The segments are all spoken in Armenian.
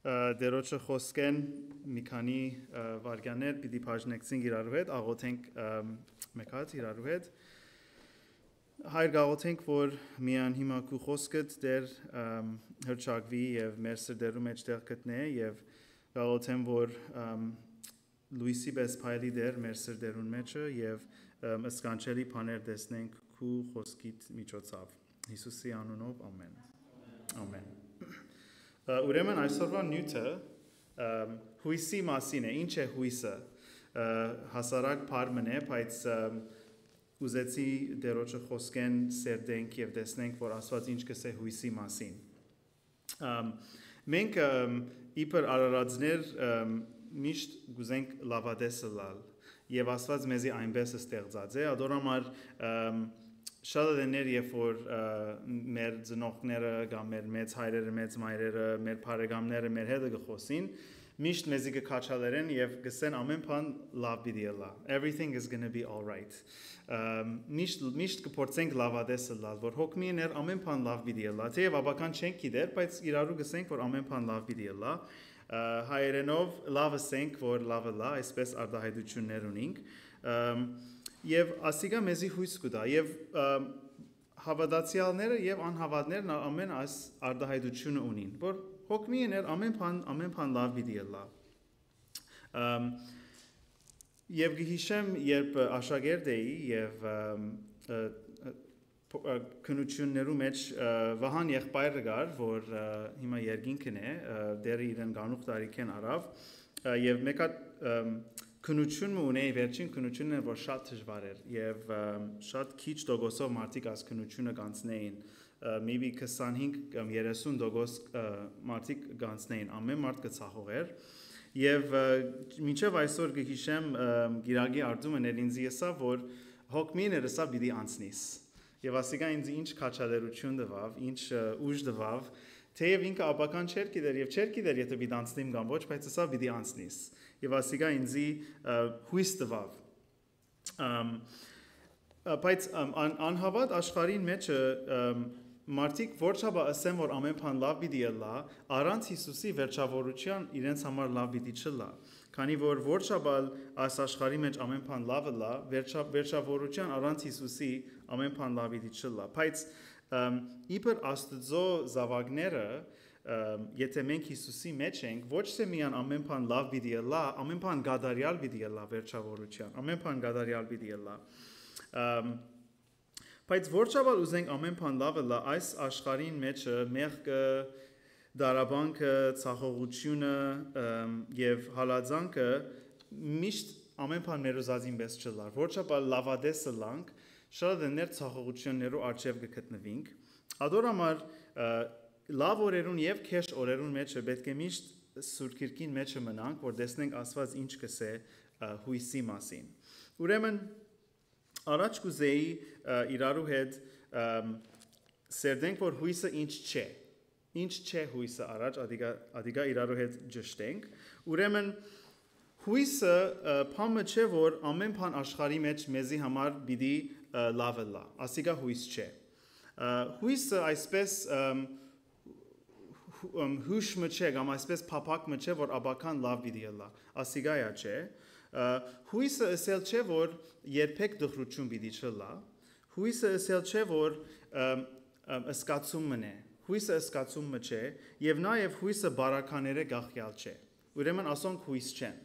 Դերոջը խոսքեն մի քանի վարքյաններ պիտի բաժնեցինք իրար հետ, աղոթենք մեկ հատ իրար հետ։ Հայր գաղոթենք, որ միան հիմա քու խոսքդ դեր հրճակվի եւ մեր սրտերու մեջ տեղ գտնե եւ գաղոթեմ, որ լույսի պես փայլի դեր մեր սրտերուն մեջը եւ սկանչելի բաներ տեսնենք քու խոսքիդ միջոցով։ Հիսուսի անունով ամեն։ Ամեն։ Ուրեմն այսօրվա նյութը հույսի մասին է, ինչ է հույսը, հասարակ բառն է, բայց ուզեցի դերոջը խոսքեն սերդենք եւ տեսնենք, որ Աստված ինչ կսե հույսի մասին։ Մենք իբր արարածներ միշտ գուզենք լավադեսը լալ եւ Աստված մեզի այնպես ստեղծած է, ադորամար շատ դներ երբ որ մեր ծնողները կամ մեր մեծ հայրերը, մեծ մայրերը, մեր բարեկամները մեր հետ գխոսին, միշտ մեզի կքաչալերեն եւ գսեն ամեն բան լավ պիտի լա։ Everything is going to be all right։ Միշտ կփորձենք լավադեսը լալ, որ հոգմիներ ամեն բան լավ պիտի լա։ Թեև աբական չենք գիտեր, բայց իրարու գսենք, որ ամեն բան լավ պիտի լա։ Հայերենով լավը սենք, որ լավը լա, այսպես արտահայտություններ ունենք։ Եվ ասիգա մեզի հույս կուտա եւ հավատացյալները եւ անհավատներն ամեն այս արտահայտությունը ունին, որ հոգմիներ ամեն բան լավ պիտի լա։ Եվ գիհիշեմ, երբ աշակերտ էի եւ քնություններու մեջ վահան եղբայրը գար, որ հիմա երկինքն է, դերը իրեն գանուխ տարիքեն արավ եւ մեկը քնությունը ունեի վերջին քնությունն որ շատ դժվար էր եւ շատ քիչ դոգոսով մարդիկ այս քնությունը կանցնեին maybe 25 կամ 30 դոգոս մարդիկ կանցնեին ամեն մարդ կցախողեր եւ մինչեւ այսօր գիհիշեմ գիրագի արտումն էր ինձ եսա որ հոգմիները սա պիտի անցնիս եւ ասիկա ինձ ինչ քաչալերություն տվավ ինչ ուժ տվավ թեև ինքը աբական չէր գիտեր եւ չէր գիտեր եթե պիտի անցնիմ կամ ոչ բայց սա պիտի անցնիս եւ ասիկա ինձի հույս տվավ բայց անհավատ աշխարհին մեջը մարդիկ որչաբա ասեն որ ամեն բան լավ պիտի լա առանց Հիսուսի վերջավորության իրենց համար լավ պիտի չլա քանի որ որչաբա այս աշխարհի մեջ ամեն բան լավը լա վերջավորության առանց Հիսուսի ամեն բան լավ պիտի չլա բայց իբր Աստծո զավակները եթե մենք Հիսուսի մեջ ենք ոչ թե միան ամեն բան լավ պիտի լա ամեն բան գադարյալ պիտի լա վերջավորության ամեն բան գադարյալ պիտի լա բայց որչաբալ ուզենք ամեն բան լավը լա այս աշխարհին մեջը մեղքը դարաբանքը ցախողությունը եւ հալածանքը միշտ ամեն բան մեր ուզածին պես չլա որչաբալ լավադեսը լանք շատ դներ ցախողություններու արժև կգտնվենք ադորամար լավ օրերուն եւ քեշ օրերուն մեջը պետք է միշտ Սուրբ Գիրքին մեջը մնանք որ տեսնենք Աստված ինչ կսե հույսի մասին ուրեմն առաջ կուզեի իրարու հետ սերդենք որ հույսը ինչ չէ հույսը առաջ ադիգա իրարու հետ ճշտենք ուրեմն հույսը բանը չէ որ ամեն բան աշխարհի մեջ մեզի համար պիտի լավը լա ասիգա հույս չէ հույսը այսպես հուշը չէ կամ այսպես փափակը չէ որ աբական լավ պիտի լա ասիգայա չէ հույսը ասել չէ որ երբեք դխրություն պիտի չլա հույսը ասել չէ որ սկացումն է հույսը սկացումը չէ եւ նաեւ հույսը բարակաները գախյալ չէ ուրեմն ասոնք հույս չեն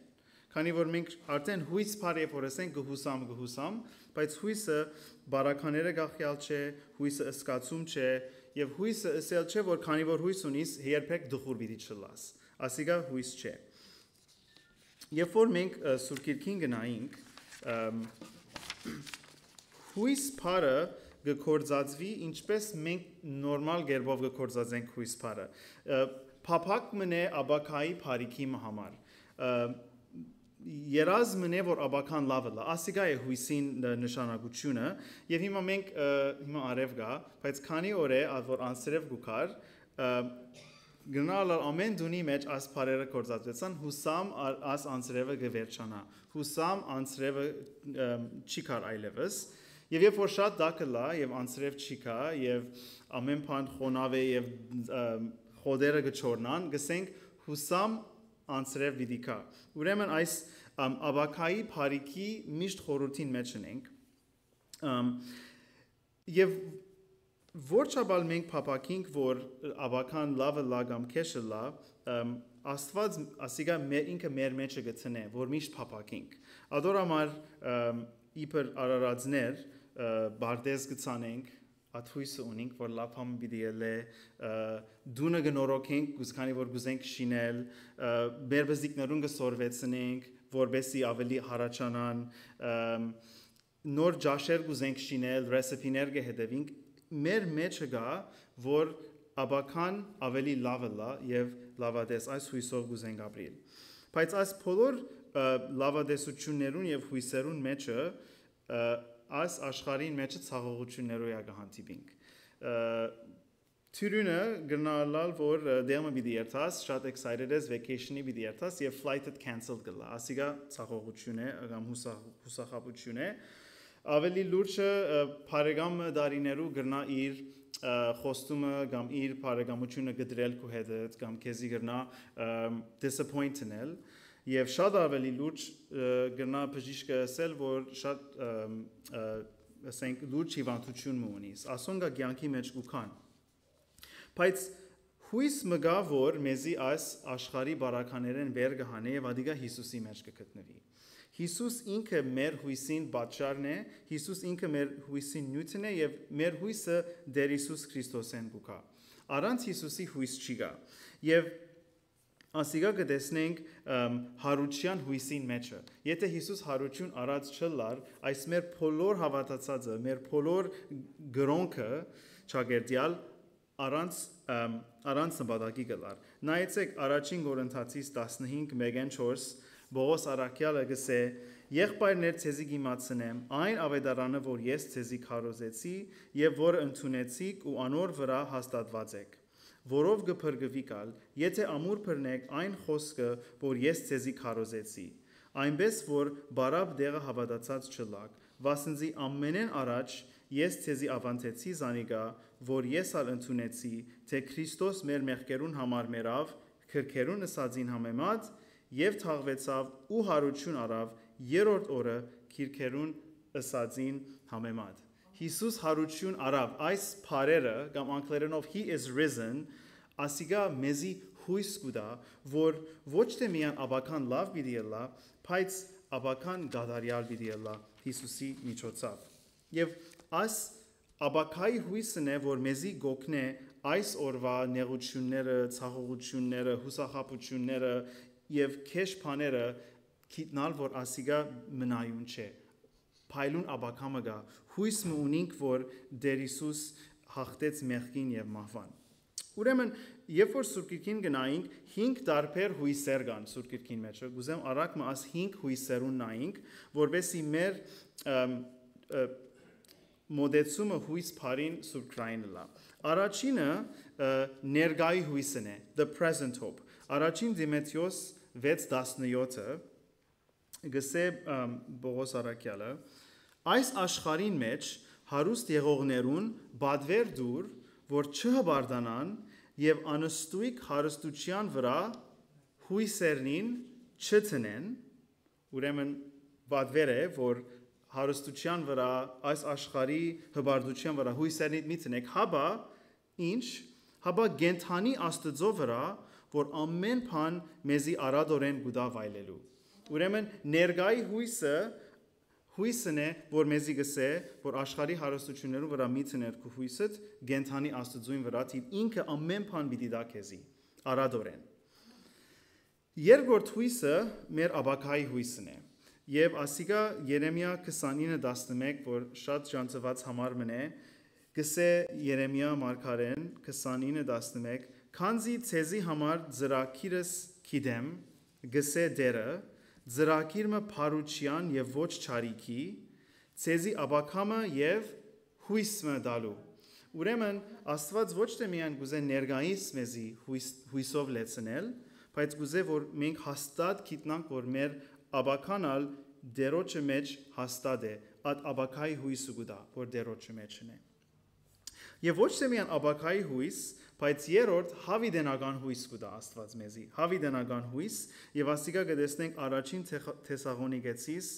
քանի որ մենք արդեն հույս բարի փորեսենք գհուսամ բայց հույսը բարակաները գախյալ չէ հույսը սկացում չէ եւ հույսը ասել չէ որ քանի որ հույս ունիս երբեք դխուր պիտի չլաս ասիգա հույս չէ երբ որ մենք Սուրբ Գիրքին գնայինք հույս բարը գործածվի ինչպես մենք նորմալ գերբով գործածենք հույս բարը փափակ մնե աբակայի բարիքի համար երազմն է որ աբական լավը լա ասիգա է հույսին նշանակությունը եւ հիմա մենք հիմա արև գա բայց քանի օր է որ անսրև գուքար գնալ ամեն դունի մեջ աս բարերը կորզածվեցան հուսամ աս անսրևը գվերջանա հուսամ անսրևը չի կար այլևս եւ երբ որ շատ դակը լա եւ անսրև չի կա եւ ամեն բան խոնավ է եւ խոդերը գչորնան գսենք հուսամ անցրև վիդիկա։ Ուրեմն այս աբակայի բարիքի միշտ խորհրդին մեջ ենք։ Եվ Որչաբալ մենք փապակինք, որ աբական լավը լա կամ քեշը լա, Աստված ասիգա ինքը մեր մեջը գտնե, որ միշտ փապակինք։ Ադոր համար իբր արարածներ բարդես գցանենք, աթույսը ունենք, որ լափամ պիտի ելե, դունը գնորոքենք, գուսքանի որ գուզենք շինել, բերբզիկներուն գսորվեցնենք, որբեսի ավելի հարաճանան, նոր ջաշեր գուզենք շինել, ռեսեպիներ գհետևենք, մեր մեջը գա, որ աբական ավելի լավը լա եւ լավադես այս հույսով գուզենք ապրիլ։ Բայց այս բոլոր լավադեսություններուն եւ հույսերուն մեջը այս աշխարհին մեջը ցաղողություններով է գահանտիբինք։ Թյուրինը գնալալ որ դեմը պիտի երթաս, շատ excited ես vacation-ի պիտի երթաս եւ flight-ը cancel գլա։ Ասիգա ցաղողություն է, կամ հուսախաբություն է։ Ավելի լուրջը բարեկամը դարիներու գրնա իր խոստումը կամ իր բարեկամությունը գդրել քո հետ կամ քեզի գրնա disappoint-նել եւ շատ ավելի լուրջ գրնա բժիշկը ասել որ շատ ասենք լուրջ հիվանդություն ունիս ասոնգա կյանքի մեջ գուքան բայց հույս մգա որ մեզի այս աշխարհի բարականերեն վեր գահանե եւ ադիգա Հիսուսի մեջ կգտնվի Հիսուս ինքը մեր հույսին պատճառն է, Հիսուս ինքը մեր հույսին նյութն է եւ մեր հույսը Տեր Հիսուս Քրիստոսեն գուկա։ Առանց Հիսուսի հույս չի գա։ Եվ ասիգա կտեսնենք հարության հույսին մեջը։ Եթե Հիսուս հարություն առած չլար, այս մեր բոլոր հավատացածը, մեր բոլոր գրոնքը ճագերտյալ առանց նպատակի գլար։ Նայեցեք առաջին Կորինթացիս 15:1-4 Բողոս Արաքյալը գսե եղբայրներ ցեզի գիմացնեմ այն ավետարանը որ ես ցեզի քարոզեցի եւ որ ընդունեցիք ու անոր վրա հաստատված եք որով գփրկվիկալ եթե ամուր բռնեք այն խոսքը որ ես ցեզի քարոզեցի այնպես որ բարապ դեղը հավատացած չլակ վասնզի ամենեն առաջ ես ցեզի ավանդեցի զանիգա որ ես ալ ընդունեցի թե Քրիստոս մեր մեղքերուն համար մերավ քրքերուն ըսածին համեմատ Եվ թաղվեցավ ու հարություն արավ երրորդ օրը քիրքերուն ըսածին համեմատ Հիսուս հարություն արավ այս բարերը կամ անգլերենով he is risen ասիգա մեզի հույս կուտա որ ոչ թե միան աբական լավ պիտի ելա բայց աբական գադարյալ պիտի ելա Հիսուսի միջոցով եւ այս աբակայի հույսն է որ մեզի գոքնե այս օրվա նեղությունները ցաղողությունները հուսախաբությունները Եվ քեշ բաները գիտնալ որ ասիգա մնայուն չէ փայլուն աբակամը գա հույս մը ունենք որ Տեր Հիսուս հաղթեց մեղքին եւ մահվան Ուրեմն երբ որ Սուրբ Գիրքին գնայինք 5 տարբեր հույսեր կան Սուրբ Գիրքին մեջ գուզեմ արագ մը աս 5 հույսերուն նայինք որովհետեւ մեր մոդեցումը հույս բարին Սուրբ Գրային լա Առաջինը ներգայի հույսն է the present hope Առաջին Դիմեթեոս 6:17-ը գսե Բողոս Արաքյալը այս աշխարհին մեջ հարուստ եղողներուն բադվեր դուր որ չհբարդանան եւ անստույկ հարստության վրա հույսերնին չտնեն ուրեմն բադվեր է որ հարստության վրա այս աշխարհի հբարդության վրա հույսերնին մի տնեք հաբա ինչ հաբա գենթանի աստծո վրա որ ամեն բան մեզի արադորեն գուտա վայելելու ուրեմն ներգայի հույսն է որ մեզի գսե որ աշխարհի հարստություններու վրա միցներ քո հույսդ գենթանի աստծոյին վրա ինքը ամեն բան պիտի դա քեզի արադորեն երկրորդ հույսը մեր աբակայի հույսն է եւ ասիգա Երեմիա 29:11 որ շատ ճանաչված համար մնե գսե Երեմիա մարգարեն 29:11 Քանզի ցեզի համար ծրագիրս գիտեմ, գսե դերը, ծրագիրը փարուչյան եւ ոչ չարիքի, ցեզի աբակամը եւ հույսը դալու։ Ուրեմն Աստված ոչ թե միայն գուզե ներգայիս մեզի հույսով լեցնել, բայց գուզե որ մենք հաստատ գիտնանք որ մեր աբականալ դերոջը մեջ հաստատ է, այդ աբակայի հույսը գուտա, որ դերոջը մեջն է։ Եվ ոչ թե միայն աբակայի հույս, բայց երրորդ հավիդենական հույս կուտա Աստված մեզի, հավիդենական հույս, եւ ասիկա կտեսնենք առաջին Թեսաղոնիկեցիս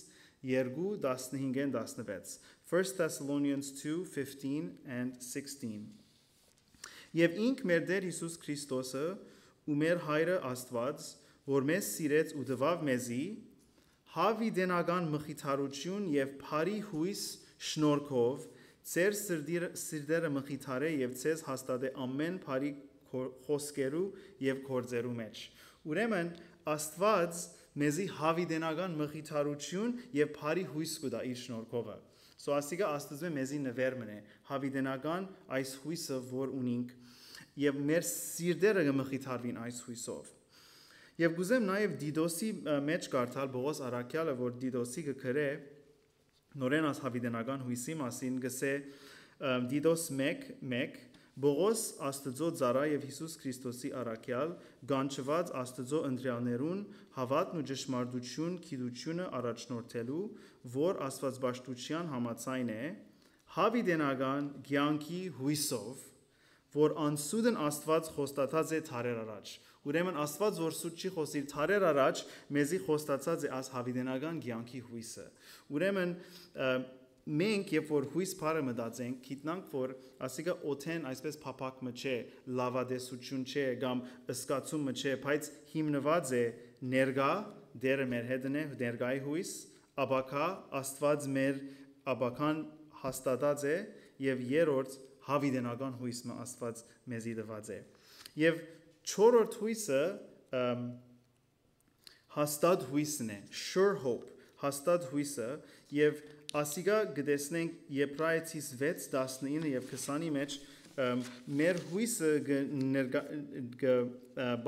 2:15-16, 1 Thessalonians 2:15 and 16. Եվ ինք մեր Տեր Հիսուս Քրիստոսը ու մեր Հայրը Աստված, որ մեզ սիրեց ու տվավ մեզի հավիդենական մխիթարություն եւ բարի հույս շնորհքով Ձեր սիրտերը մխիթարե եւ ձեզ հաստատե ամեն բարի խոսքերու եւ գործերու մեջ։ Ուրեմն Աստված մեզի հավիդենական մխիթարություն եւ բարի հույս կտա իր շնորհքով։ Ասիկա Աստծո մեզի նվեր մնե հավիդենական այս հույսը, որ ունենք եւ մեր սիրտերը կմխիթարվին այս հույսով։ Եվ գուզեմ նաեւ Դիդոսի մեջ կարդալ Պողոս առաքյալը, որ Դիդոսի կգրե նորեն աս հավիդենական հույսի մասին գսե Դիդոս 1:1 Պողոս Աստծո ծառա եւ Հիսուս Քրիստոսի առաքյալ գանչված Աստծո ընտրյալներուն հավատն ու ճշմարտություն գիտությունը առաջնորդելու, որ աստվածաշտության համաձայն է հավիդենական կյանքի հույսով, որ անսուդն Աստված խոստացած է թարեր առաջ։ Ուրեմն Աստված որ սուտ չի խոսիր թարեր առաջ, մեզի խոստացած է աս հավիդենական կյանքի հույսը։ Ուրեմն մենք երբ որ հույս բարը մտածենք, գիտնանք որ ասիկա օթեն այսպես փափակը չէ, լավադեսություն չէ, կամ ըսկացումը չէ, բայց հիմնված է ներգա, դերը մեր հետն է, ներգայի հույս, աբակա Աստված մեր աբական հաստատած է եւ երրորդ հավիդենական հույսը Աստված մեզի տված է։ Եվ չորրորդ հույսը հաստատ հույսն է, sure hope, հաստատ հույսը եւ ասիկա գտեսնենք Եբրայեցիս 6:19 եւ 20-ի մեջ մեր հույսը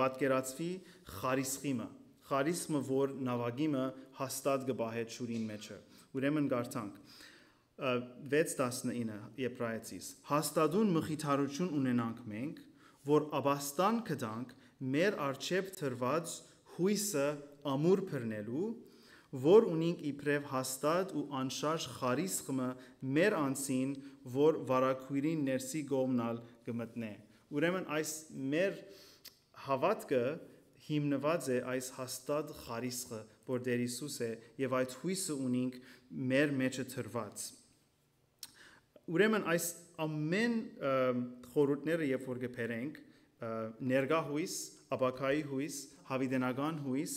պատկերացվի խարիսխիմը, խարիսմը որ նավագիմը հաստատ գբահե ճուրին մեջը։ Ուրեմն գարտանք 6:19 Եբրայեցիս հաստատուն մխիթարություն ունենանք մենք, որ աբաստան կդանք մեր արչեւ թրված հույսը ամուր բռնելու, որ ունենք իբրև հաստատ ու անշարժ խարիսխմը մեր անձին, որ վարակույրին ներսի գոմնալ կմտնե։ Ուրեմն այս մեր հավատքը հիմնված է այս հաստատ խարիսխը, որ Տեր Հիսուս է, եւ այդ հույսը ունենք մեր մեջը թրված։ Ուրեմն այս ամեն խորհուրդները երբ որ կբերենք, ներգա հույս, աբակայի հույս, հավիդենական հույս,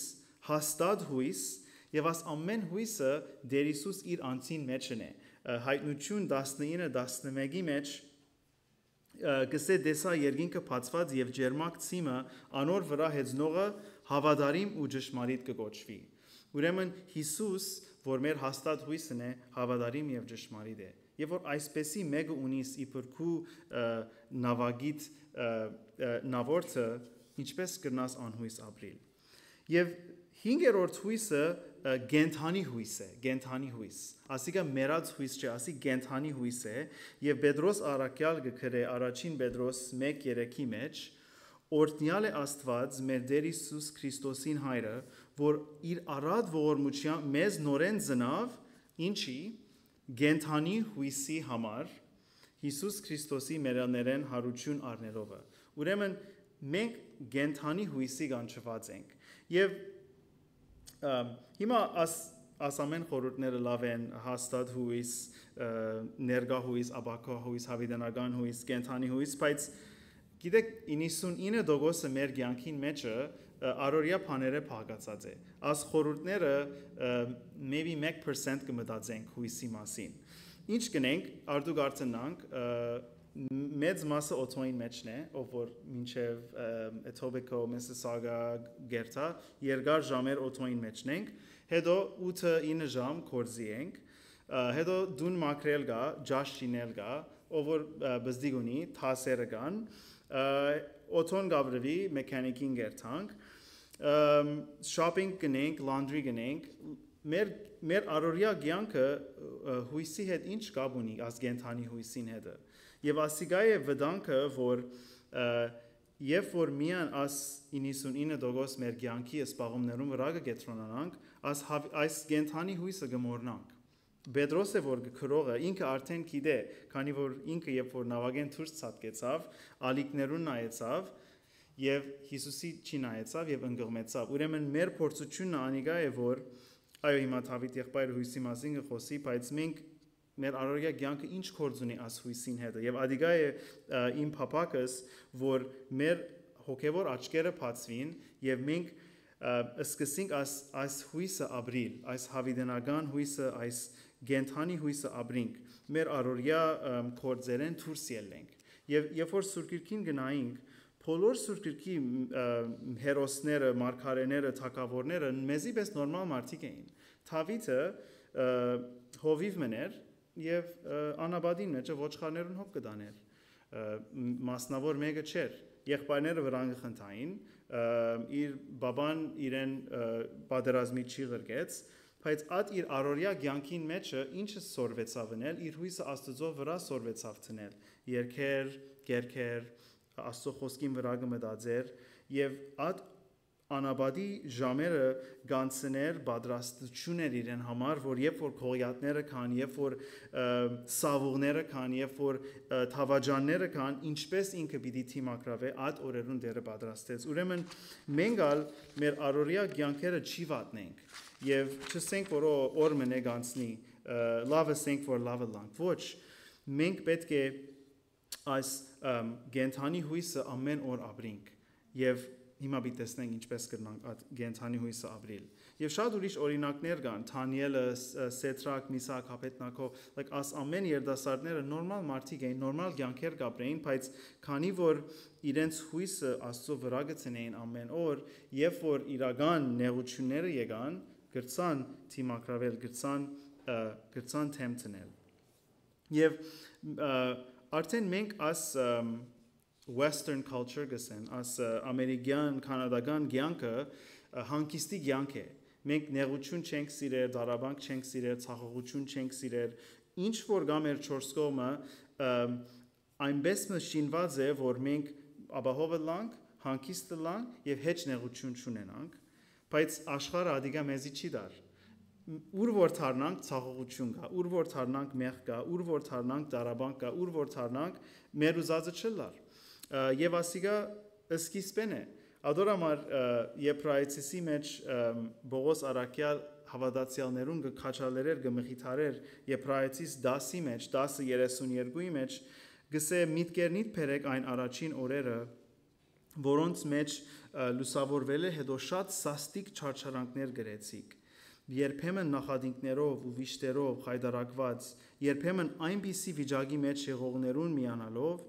հաստատ հույս, եւ աս ամեն հույսը Տեր Հիսուս իր անձին մեջն է։ Հայտնություն 19:11-ի մեջ գսե դեսա երկինքը բացված եւ ջերմակ ցիմը անոր վրա հեծնողը հավատարիմ ու ճշմարիտ կգոչվի։ Ուրեմն Հիսուս, որ մեր հաստատ հույսն է, հավատարիմ եւ ճշմարիտ է։ Եվ որ այսպեսի մեկը ունիս իբրկու նավագիտ նավորը, ինչպես կրնաս անհույս ապրիլ։ Եվ հինգերորդ հույսը գենթանի հույս է, գենթանի հույս։ Ասիկա մերած հույս չէ, ասի գենթանի հույս է, եւ Պետրոս առաքյալ գկրե առաջին Պետրոս 1:3-ի մեջ, օրհնյալ է Աստված մեր Տեր Հիսուս Քրիստոսին Հայրը, որ իր առատ ողորմության մեզ նորեն ծնավ, ինչի գենթանի հույսի համար Հիսուս Քրիստոսի մերաներեն հարություն առնելով։ Ուրեմն մենք գենթանի հույսի կանչված ենք։ Եվ հիմա աս ամեն խորհուրդները լավ են, հաստատ հույս, ներգա հույս, աբակա հույս, հավիդենական հույս, կենթանի հույս, բայց գիտեք 99% մեր կյանքին մեջը առօրյա բաները փակացած է։ Աս խորհուրդները maybe 1% կմտածենք հույսի մասին։ Ինչ կնենք, արդյոք արդյունանք մեծ մասը օտոյին մեջն է, ով որ մինչև Etobicoke, Mississauga գերտա, երկար ժամեր օտոյին մեջն ենք, հետո 8-9 ժամ կորզի ենք, հետո դուն մակրել գա, ջաշ շինել գա, ով որ բզդիգ ունի, թասերը կան, օտոն գաբրվի, մեքանիկին գերտանք, shopping գնենք, laundry գնենք, մեր առօրյա կյանքը հույսի հետ ինչ կապ ունի ազգենթանի հույսին հետը։ Եվ ասիկա է վտանգը, որ երբ որ միան աս 99% մեր կյանքի սպաղումներում վրա կգետրոնանանք, այս գենթանի հույսը կմոռնանք։ Պետրոսը որ գրողը ինքը արդեն գիտե, քանի որ ինքը երբ որ նավագեն դուրս ցածկեցավ, ալիքներուն նայեցավ եւ Հիսուսի չի նայեցավ եւ ընկղմեցավ։ Ուրեմն մեր փորձությունը անիգա է որ այո հիմա Դավիթ եղբայրը հույսի մասին կխոսի, բայց մենք մեր առօրյա կյանքը ինչ կորձ ունի աս հույսին հետ եւ ադիգա է իմ փապակս որ մեր հոգեվոր աչքերը բացվին եւ մենք սկսենք այս հույսը ապրիլ, այս հավիտենական հույսը, այս գենթանի հույսը ապրենք, մեր առօրյա կորձերեն դուրս ելնենք։ Եվ երբ որ Սուրբ Գրքին գնայինք, բոլոր Սուրբ Գրքի հերոսները, մարգարեները, թագավորները մեզի պես նորմալ մարդիկ էին։ Դավիթը հովիվ մներ եւ անաբադին մեջ ոչխարներուն հոգ կդաներ։ Մասնավոր մեկը չէր։ Եղբայրները վրան խնդային, իր բաբան իրեն պատերազմի չի ղրկեց, բայց այդ իր առօրյա կյանքին մեջը ինչը սորվեցավ նել, իր հույսը Աստծո վրա սորվեցավ տնել։ Երկեր, գերքեր, Աստծո խոսքին վրա կմտածեր եւ այդ անաբադի ժամերը գանցներ պատրաստություններ իրեն համար, որ երբ որ քողյատները կան, երբ որ սավուղները կան, երբ որ թավաջանները կան, ինչպես ինքը պիտի թիմակրավե այդ օրերուն դերը պատրաստեց։ Ուրեմն մենք ալ մեր առօրյա կյանքերը չի վատնենք եւ չսենք որ օր մնե գանցնի, լավը սենք որ լավը լանք։ Ոչ, մենք պետք է այս գենթանի հույսը ամեն օր ապրենք եւ հիմա պիտի տեսնենք ինչպես կրնանք այդ գենթանի հույսը ապրիլ։ Եվ շատ ուրիշ օրինակներ կան, Դանիելը, Սեդրակ, Միսակ, Աբեդնագո, like աս ամեն երդասարտները նորմալ մարդիկ էին, նորմալ կյանքեր կապրեին, բայց քանի որ իրենց հույսը Աստծո վրա գցնեին ամեն օր, երբ որ իրական նեղությունները եկան, գրցան թիմակրավել, գրցան թեմ տնել։ Եվ արդեն մենք աս Western culture գսեն, աս ամերիկյան, կանադական կյանքը հանգիստի կյանք է։ Մենք նեղություն չենք սիրեր, դարաբանք չենք սիրեր, ցախողություն չենք սիրեր, ինչ որ գա մեր չորս կողմը այնպես մշինված է, որ մենք ապահովը լանք, հանգիստը լանք եւ հեչ նեղություն չունենանք, բայց աշխարհը ադիգա մեզի չի դար։ Ուր որ թարնանք ցախողություն կա, ուր որ թարնանք մեղ կա, ուր որ թարնանք դարաբանք կա, ուր որ թարնանք մեր ուզածը չլար։ Եվ ասիգա սկիզբեն է։ Ադորամար Եբրայեցիսի մեջ Բողոս Արաքյալ հավատացյալներուն կքաչալերեր կմխիթարեր Եբրայեցիս 10-ի մեջ 10:32-ի մեջ գսե միտքերնիդ բերեք այն առաջին օրերը որոնց մեջ լուսավորվել է հետո շատ սաստիկ չարչարանքներ գրեցիք երբեմն նախադինքներով ու վիշտերով խայդարակված երբեմն այնպիսի վիճակի մեջ եղողներուն միանալով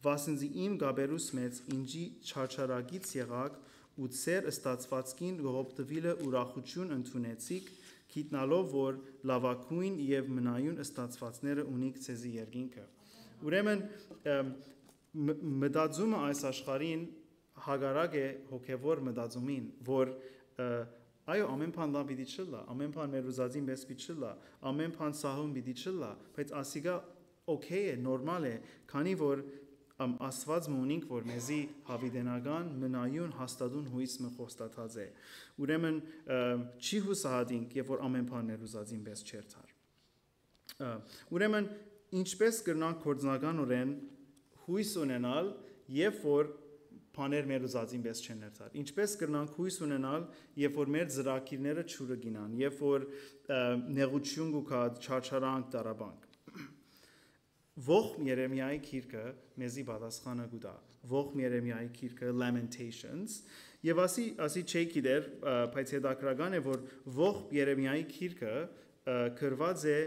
վասնզի իմ գաբերուս մեծ ինջի չարչարակից եղակ ու ծեր ստացվածքին գողոպտվիլը ուրախություն ընդունեցիք գիտնալով որ լավակույն եւ մնայուն ստացվածները ունիք ցեզի երկինքը ուրեմն մտածումը այս աշխարհին հագարակ է հոգևոր մտածումին որ այո ամեն բան լավ պիտի չլա ամեն բան մեր ուզածին պես պիտի չլա ամեն բան սահուն պիտի չլա բայց ասիգա օքեյ է նորմալ է քանի որ Աստված մունինք որ մեզի հավիտենական մնայուն հաստատուն հույս մը խոստացած է ուրեմն չի հուսահատինք երբ որ ամեն բան մեր ուզածին պես չերթար ուրեմն ինչպես կրնանք կորձնականորեն հույս ունենալ երբ որ բաներ մեր ուզածին պես չեն ներթար ինչպես կրնանք հույս ունենալ երբ որ մեր ծրագիրները չուրը գինան երբ որ նեղություն գուքա չարչարանք դարաբանք Ողջ Երեմիայի գիրքը մեզի պատասխանը գուտա ողջ Երեմիայի գիրքը Lamentations եւ ասի չի գիտեր բայց հետաքրական է որ ողջ Երեմիայի գիրքը գրված է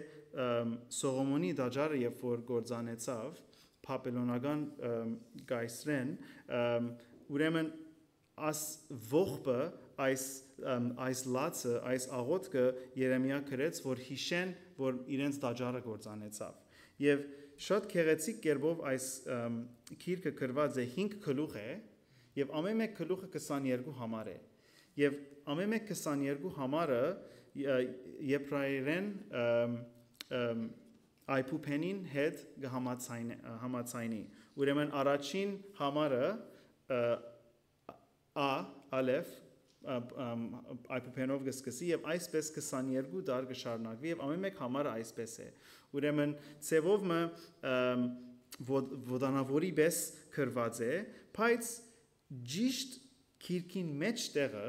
Սողոմոնի դաջարը երբ որ գործանեցավ Բաբելոնական գայսրեն ուրեմն աս ողբը այս լացը այս աղոթքը Երեմիա գրեց որ հիշեն որ իրենց դաջարը գործանեցավ եւ շատ քեղեցիկ կերպով այս գիրքը գրված է 5 գլուխ է եւ ամեն մեկ գլուխը 22 համար է եւ ամեն մեկ 22 համարը եբրայերեն այփուփենին հետ համացայնի ուրեմն առաջին համարը ա ալեֆ այփուփենով կսկսի եւ այսպես 22 դար կշարունակվի եւ ամեն մեկ համարը այսպես է ուրեմն ցևով մը ոդանավորի պես քրված է բայց ճիշտ քիրքին մեջ տեղը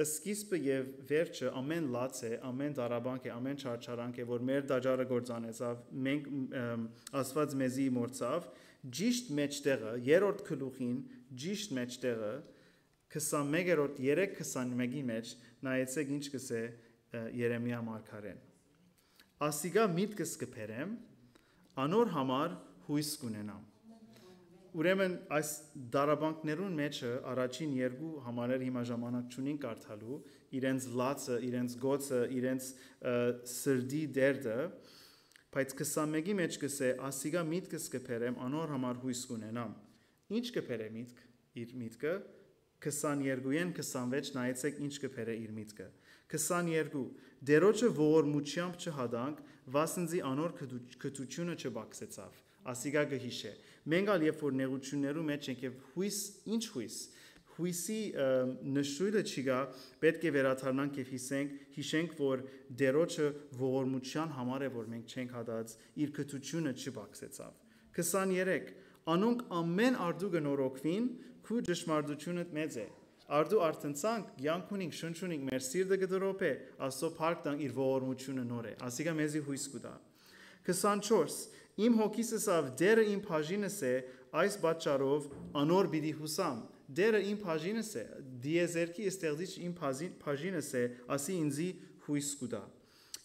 սկիզբը եւ վերջը ամեն լաց է ամեն դարաբանք է ամեն չարչարանք է որ մեր դաջարը գործանեցավ մենք ասված մեզի մորցավ ճիշտ մեջտեղը երրորդ գլուխին ճիշտ մեջտեղը 21-րդ 3:21-ի մեջ նայեցեք ինչ կսե Երեմիա մարգարեն ասիգա միտքս կփերեմ անոր համար հույս կունենամ ուրեմն այս դարաբանքներուն մեջը առաջին երկու համարեր հիմա ժամանակ չունին կարդալու իրենց լացը իրենց գոցը իրենց սրդի դերդը բայց 21-ի մեջ կսե ասիգա միտքս կփերեմ անոր համար հույս կունենամ ինչ կփերե միտք իր միտքը 22-ին 26 նայեցեք ինչ կփերե իր միտքը 22 դերոջը ողորմությամբ չհադանք վասնզի անոր քթությունը չբացեցավ ասիգա գհիշե մենք ալ երբ որ նեղություններու մեջ ենք եւ հույս ինչ հույսի նշույլը չկա պետք է վերաթարնանք եւ հիշենք որ դերոջը ողորմության համար է որ մենք չենք հադած իր քթությունը չբացեցավ 23 անոնք ամեն արդու գնորոքվին քու ճշմարտությունը մեծ է արդու արտնցանք յանքունինք շնչունինք մեր սիրտը գդրոպե աստծո փառք տան իր ողորմությունը նոր է ասիգա մեզի հույս կուտա 24 իմ հոգիսս ավ դերը իմ բաժինս է այս պատճառով անոր պիտի հուսամ դերը իմ բաժինս է դիեզերքի ստեղծիչ իմ բաժինս է ասի ինձի հույս կուտա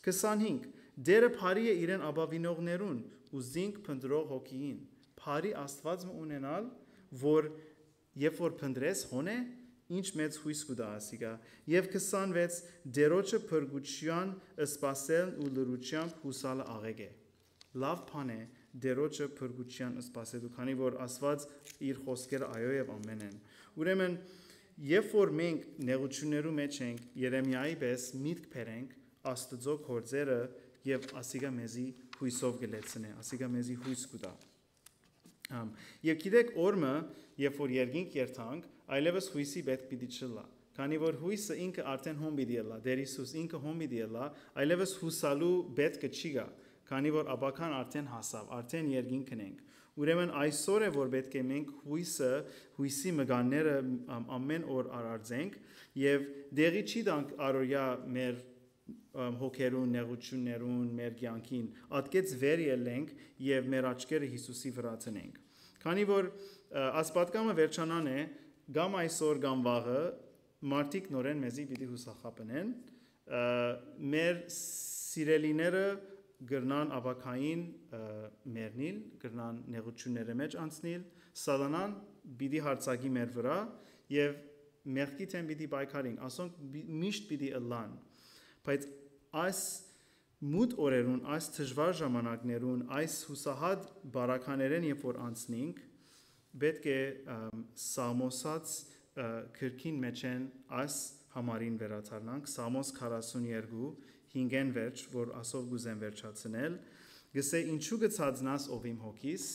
25 դերը փարի է իրեն ապավինողներուն ու զինք փնտրող հոգին փարի աստված ունենալ որ երբ որ փնտրես հոնե ինչ մեծ հույս կուտա ասիգա եւ 26 դերոջը փրկության սպասել ու լրությամբ հուսալը աղեկ է լավ բան է դերոջը փրկության սպասելու քանի որ աստված իր խոսքերը այո եւ ամեն են ուրեմն երբ որ մենք նեղություններու մեջ ենք Երեմիայի պես միտք բերենք աստծո գործերը եւ ասիգա մեզի հույսով գլեցնե ասիգա մեզի հույս կուտա եւ գիտեք օրը երբ որ երկինք երթանք այլևս հույսի պետք պիտի չլա քանի որ հույսը ինքը արդեն հոմ պիտի լա դեր Հիսուս ինքը հոմ պիտի լա այլևս հուսալու պետքը չի գա քանի որ աբական արդեն հասավ արդեն երկինքն ենք ուրեմն այսօր է որ պետք է մենք հույսի մգանները ամեն օր արարձենք եւ դեղի չի դանք առօրյա մեր հոգերուն նեղություններուն մեր կյանքին ատկեց վեր ելենք եւ մեր աչքերը Հիսուսի վրա տնենք քանի որ ասպատկամը վերջանան է գամ այսօր գամ վաղը մարդիկ նորեն մեզի պիտի հուսախապնեն մեր սիրելիները գրնան աբակային մեռնիլ գրնան նեղությունների մեջ անցնել սատանան պիտի հարցակի մեր վրա եւ մեղքի թեմ պիտի պայքարենք ասոնք միշտ պիտի ըլլան բայց այս մութ օրերուն այս դժվար ժամանակներուն այս հուսահատ բարականերեն երբ որ անցնենք պետք է Սամոսած քրքին մեջ են այս համարին վերաթարնանք Սամոս 42 5-ն վերջ որ ասով գուզեն վերջացնել գսե ինչու գծածնաս ով իմ հոգիս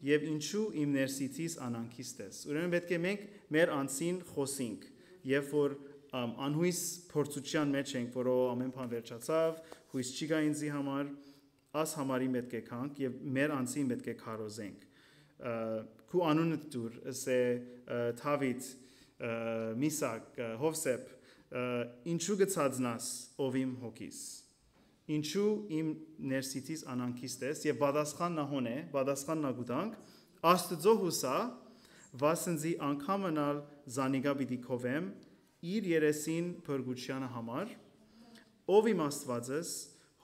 եւ ինչու իմ ներսիցիս անանքիստես ուրեմն պետք է մենք մեր անձին խոսենք երբ որ անհույս փորձության մեջ ենք որով ամեն բան վերջացավ հույս չի գա ինձի համար աս համարին պետք է կանք եւ մեր անձին պետք է քարոզենք քու անունը դուր ասե Դավիթ Միսակ Հովսեփ ինչու գծածնաս ով իմ հոգիս ինչու իմ ներսիցիս անանքիստես եւ պատասխանն է պատասխանն գուտանք աստծո հուսա վասնզի անգամնալ զանիգա պիտի քովեմ իր երեսին փրկության համար ով իմ աստվածս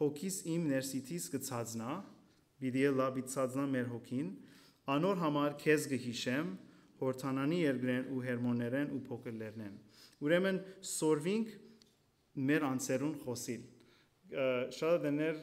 հոգիս իմ ներսիցիս գծածնա պիտի լավ ցածնա մեր հոգին անոր համար քեզ գհիշեմ հորթանանի երկրեն ու հերմոներեն ու փոքրներն ուրեմն սորվինք մեր անձերուն խոսիլ շատ դներ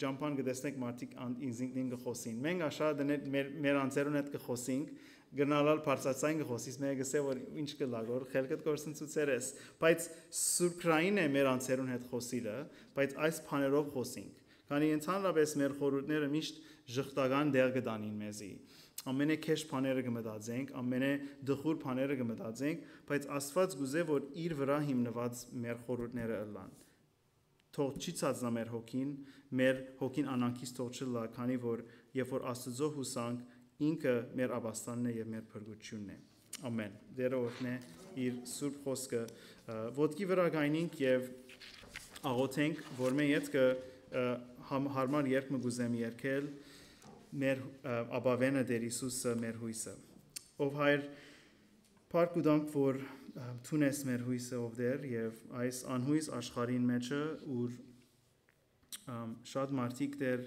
ջամփան գտեսնեք մարդիկ ինքնին գխոսին մենք շատ դներ մեր անձերուն հետ գխոսինք գնալալ բարձրացային գխոսից մեկը գսե որ ինչ կլագոր խելքդ գործընծուցերես բայց սուրբրային է մեր անձերուն հետ խոսիլը բայց այս բաներով խոսինք քանի ընդհանրապես մեր խորհուրդները միշտ ժխտական դեր կդանին մեզի ամենե քեշ բաները կմտածենք, ամենե դխուր բաները կմտածենք, բայց Աստված գուզե որ իր վրա հիմնված մեր խորհուրդները ըլլան։ Թող չի ցածնա մեր հոգին անանքից թող չլա, քանի որ երբ որ Աստծո հուսանք, ինքը մեր աբաստանն է եւ մեր փրկությունն է։ Ամեն։ Դերը օրհնե իր սուրբ խոսքը ոտքի վրա գայնենք եւ աղոթենք, որ մեր յետքը հարմար երկ մգուզեմ երկել մեր աբավենը Տեր Հիսուսը մեր հույսը։ Ով Հայր, փառք ու դանք, որ թունես մեր հույսը ով Տեր եւ այս անհույս աշխարհին մեջը ուր շատ մարդիկ Տեր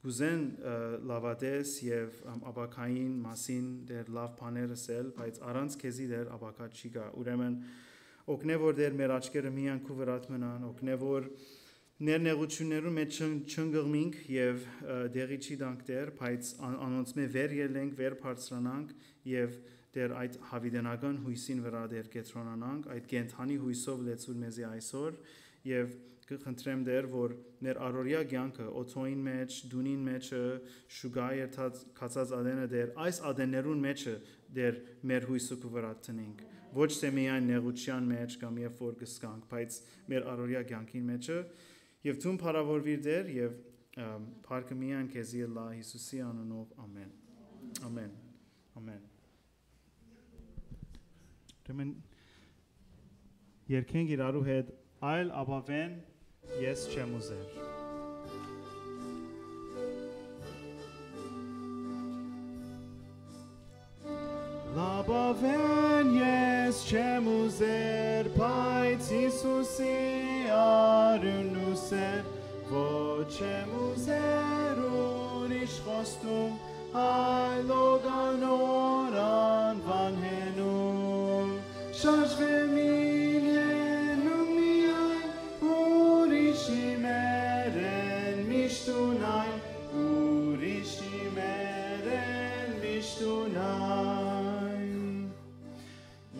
գուզեն լավատես եւ աբակային մասին Տեր լավ բաներ ասել, բայց առանց քեզի Տեր աբակա չի գա։ Ուրեմն օգնե որ Տեր մեր աչքերը միայն քու վրա մնան, օգնե որ ներնեղություններում մեջ չընկղմենք եւ դեղի չի դանք Տեր, բայց անոնց մե վեր ելենք, վեր բարձրանանք եւ Տեր այդ հավիտենական հույսին վրա Տեր կետրոնանանք, այդ կենթանի հույսով լեցուր մեզի այսօր եւ կխնդրեմ Տեր, որ ներ առօրյա կյանքը օթոին մեջ, դունին մեջը, շուգայի կացած ադենը Տեր, այս ադեններուն մեջը Տեր մեր հույսը կու վրա տնենք, ոչ թե միայն նեղության մեջ կամ երբ որ կսկանք, բայց մեր առօրյա կյանքին մեջը եւ դու փառավորվիր Տեր եւ փառքը միայն քեզի լա Հիսուսի անունով ամեն։ Ամեն։ Ամեն։ Դեմեն երկենք իրարու հետ այլ աբավեն ես չեմ ուզեր։ Լաբավեն ես չեմ ուզեր, բայց Հիսուսի արյունն ուզեր, ոչ չեմ ուզեր ուրիշ խոստում, այլ օգանոր անվան հենում, շարժվեմ իմ հենում միայն, ուրիշի մեր են միշտ ունայն, ուրիշի մեր են միշտ ունայն,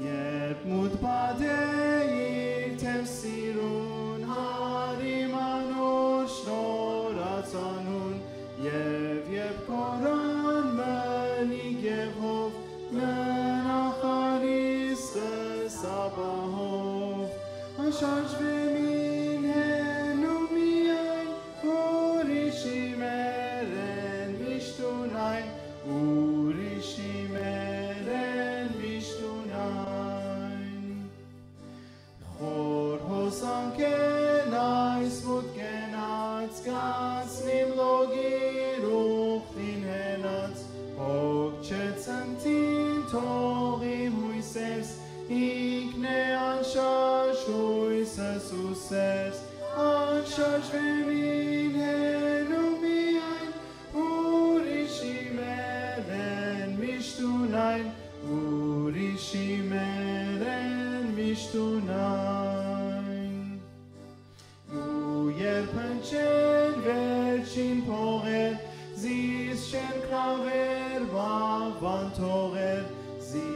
երբ մութ բադեիք թեմ սիրուն, հարիմ անոր շնորացանուն, եւ կորան մնիկ եւ հով, մնախարիս սաբահով, անշարժվեմ իմ հենում միայն, ուրիշի մեր են միշտ ունայն, ուրիշի մեր են միշտ ունայն, խոր հոսանքեն այս մոտ կենած, կացնիմ լոգիր ուխտին հենած, հոգ չծնտին թող իմ հույսերս, ինքն է անշարժ հույսս ուսերս, անշարժվեմ իմ հենում միայն, ուրիշի մեր են միշտ ունայն, ուրիշի մեր են միշտ ունայն, ու երբ հնչեն վերջին փողեր, զիս չեն կրավեր բաղվան թողեր, զի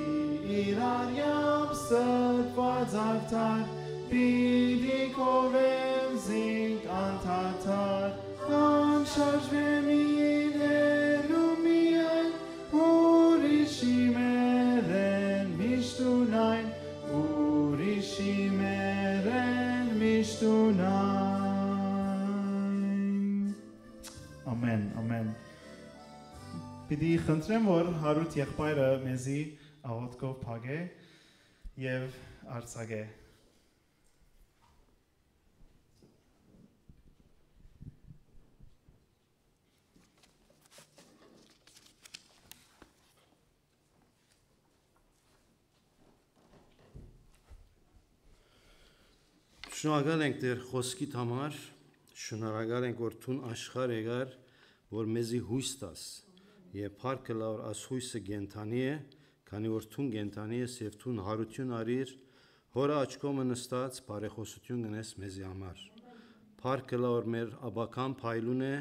իրարյամ սրտված արդար, պիտի կովեմ զինք անթաթար, անշարժվեմ իմ հենում միայն, ուրիշի մեր են միշտ ունայն, ուրիշի մեր են միշտ ունայն։ Ամեն, ամեն։ Պիտի խնդրեմ, որ հարուտ եղբայրը մեզի աղոթքով փագե եւ արձակե։ Շնորհակալ ենք Տեր խոսքիդ համար, շնորհակալ ենք որ թուն աշխարհ եկար, որ մեզի հույս տաս, եւ փառքը լավ աս հույսը գենթանի է, քանի որ թուն գենթանի ես եւ թուն հարություն արիր, հորը աչքոմը նստած բարեխոսություն գնես մեզի համար։ Փառքը լավ մեր աբական փայլուն է,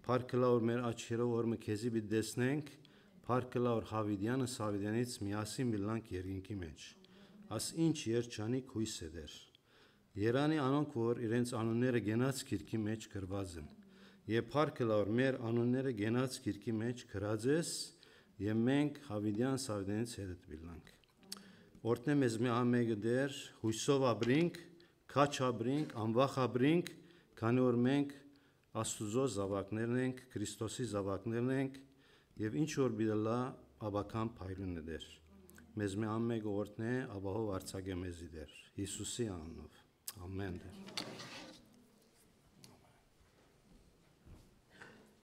փառքը լավ մեր աչքերով որ մենք քեզի պիտի տեսնենք, փառքը լավ Հավիդյանը Սավիդյանից միասին միլանք երկինքի մեջ։ Աս ինչ երջանիկ հույս է Տեր։ Երանի անոնք, որ իրենց անունները գենած գիրքի մեջ գրված են, եւ փառքը լավ մեր անունները գենած գիրքի մեջ գրած ես, եւ մենք հավիդյան սավդենից հետ բիլանք։ Օրտնե մեզ մի ամեգը դեր հույսով ապրինք, քաչ ապրինք, անվախ ապրինք, քանի որ մենք Աստուծո զավակներն ենք, Քրիստոսի զավակներն ենք եւ ինչ որ բիլա աբական փայլուն դեր։ Մեզ մի ամեգը օրտնե ապահով արցակե մեզի դեր Հիսուսի անունով։ Ամեն։